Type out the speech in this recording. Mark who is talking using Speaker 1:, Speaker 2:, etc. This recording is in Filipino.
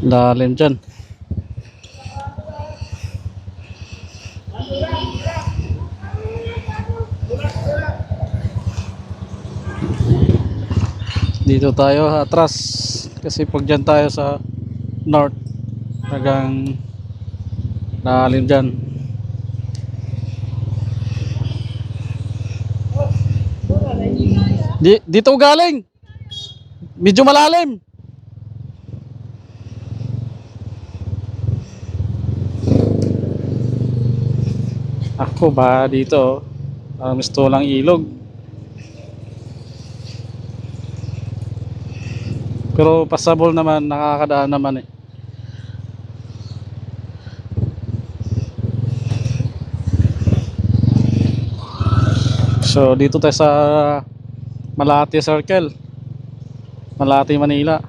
Speaker 1: Lalim dyan. Dito tayo atras kasi pag dyan tayo sa north hanggang lalim dyan. Dito galing medyo malalim. Ako ba dito gusto lang ilog, pero passable naman, nakakadaan naman eh. So dito tayo sa Malate Circle, Malate, Manila.